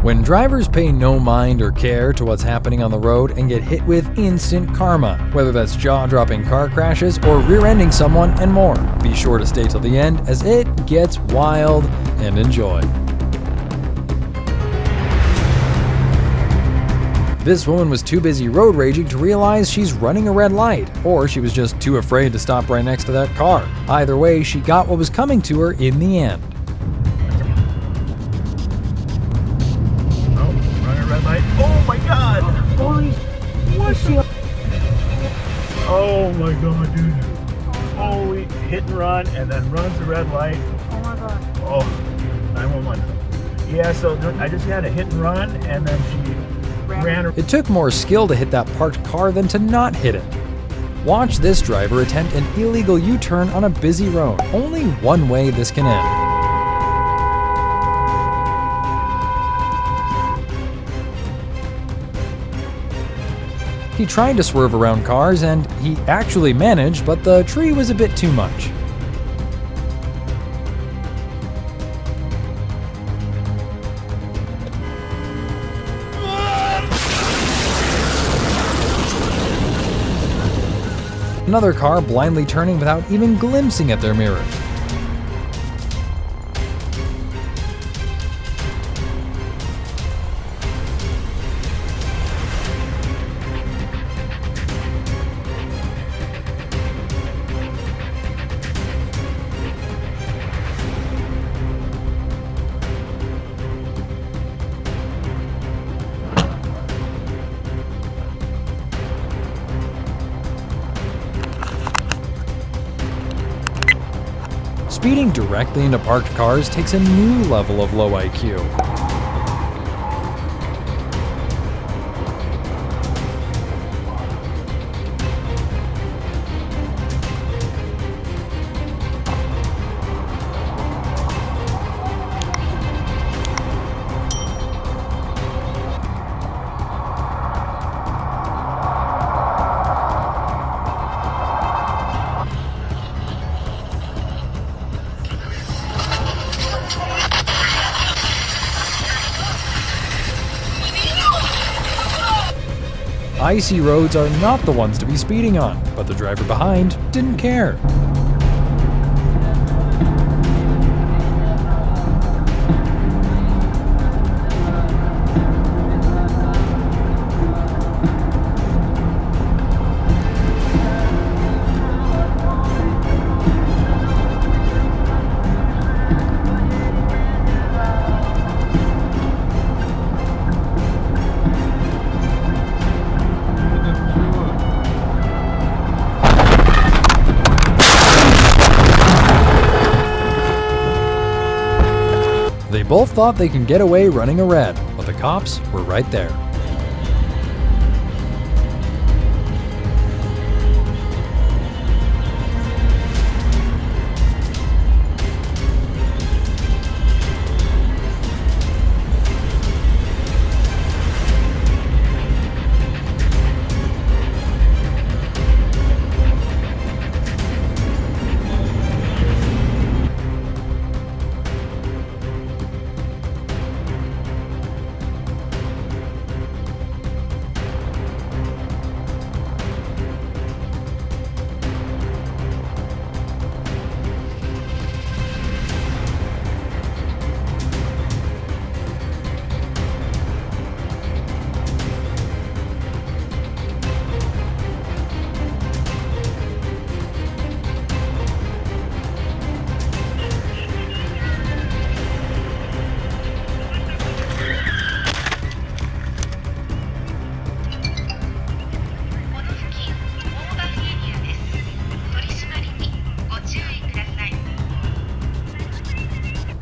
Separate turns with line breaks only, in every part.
When drivers pay no mind or care to what's happening on the road and get hit with instant karma, whether that's jaw-dropping car crashes or rear-ending someone and more, be sure to stay till the end as it gets wild, and enjoy. This woman was too busy road raging to realize she's running a red light, or she was just too afraid to stop right next to that car. Either way, she got what was coming to her in the end.
Oh my god!
Holy
What? Oh my god, dude. Holy hit and run and then runs the red light.
Oh my god.
Oh, 911. Yeah, so I just had a hit and run and then she ran.
It took more skill to hit that parked car than to not hit it. Watch this driver attempt an illegal U-turn on a busy road. Only one way this can end. He tried to swerve around cars and he actually managed, but the tree was a bit too much. Another car blindly turning without even glimpsing at their mirrors. Speeding directly into parked cars takes a new level of low IQ. Icy roads are not the ones to be speeding on, but the driver behind didn't care. They both thought they can get away running a red, but the cops were right there.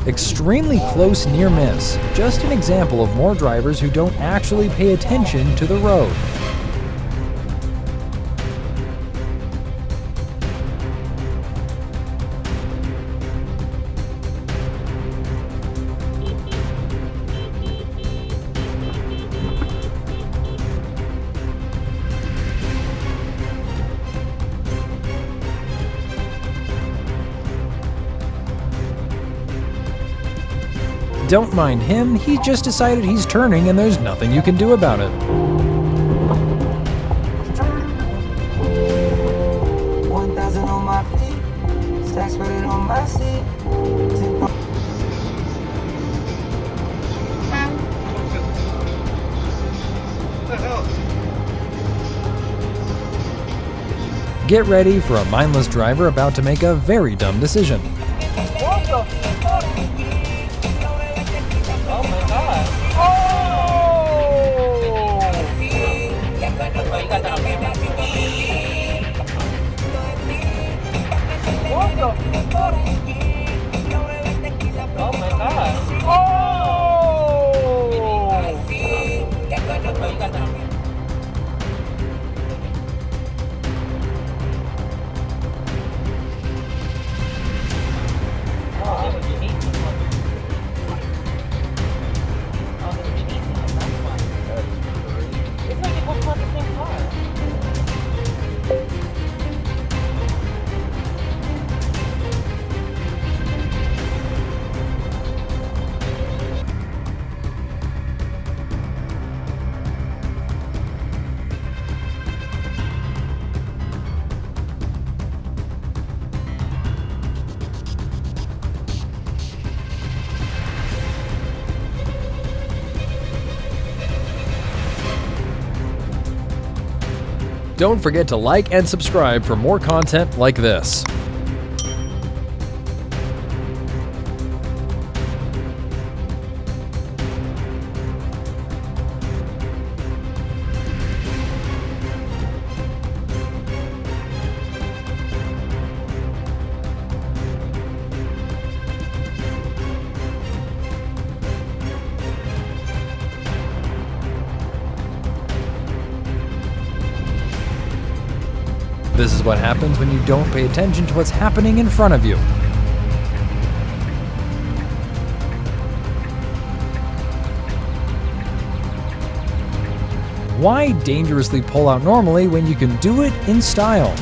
Extremely close near miss. Just an example of more drivers who don't actually pay attention to the road. Don't mind him, he just decided he's turning and there's nothing you can do about it.
On my feet, stacks spread on my seat.
Get ready for a mindless driver about to make a very dumb decision.
What the fuck? Oh my god. What the fuck? Oh my god.
Don't forget to like and subscribe for more content like this. This is what happens when you don't pay attention to what's happening in front of you. Why dangerously pull out normally when you can do it in style?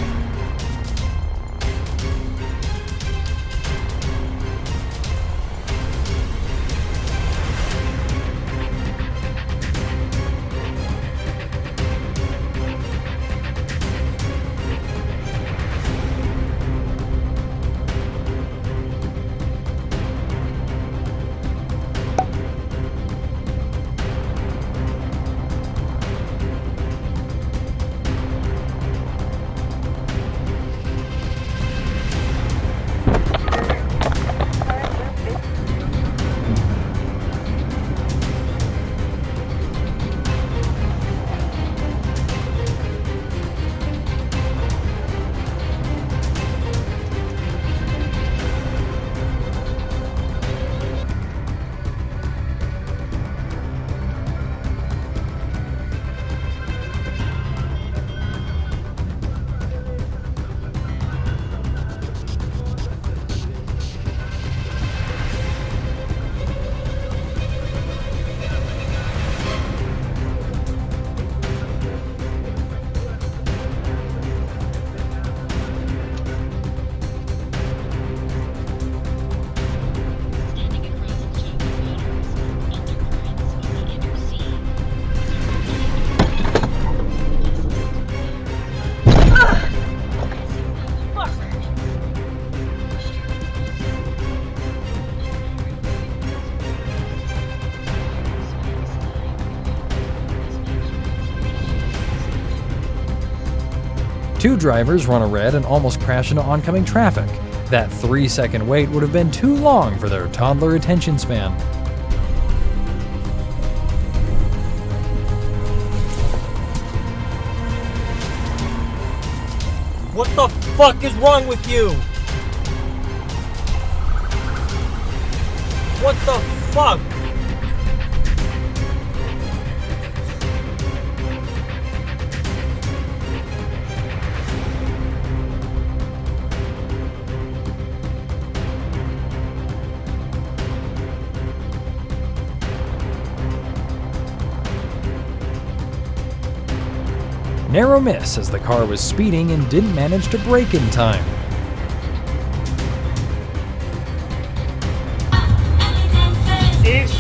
Two drivers run a red and almost crash into oncoming traffic. That 3-second wait would have been too long for their toddler attention span.
What the fuck is wrong with you? What the fuck?
Narrow miss as the car was speeding and didn't manage to brake in time.
If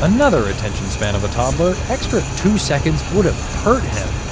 Another attention span of a toddler, extra 2 seconds would have hurt him.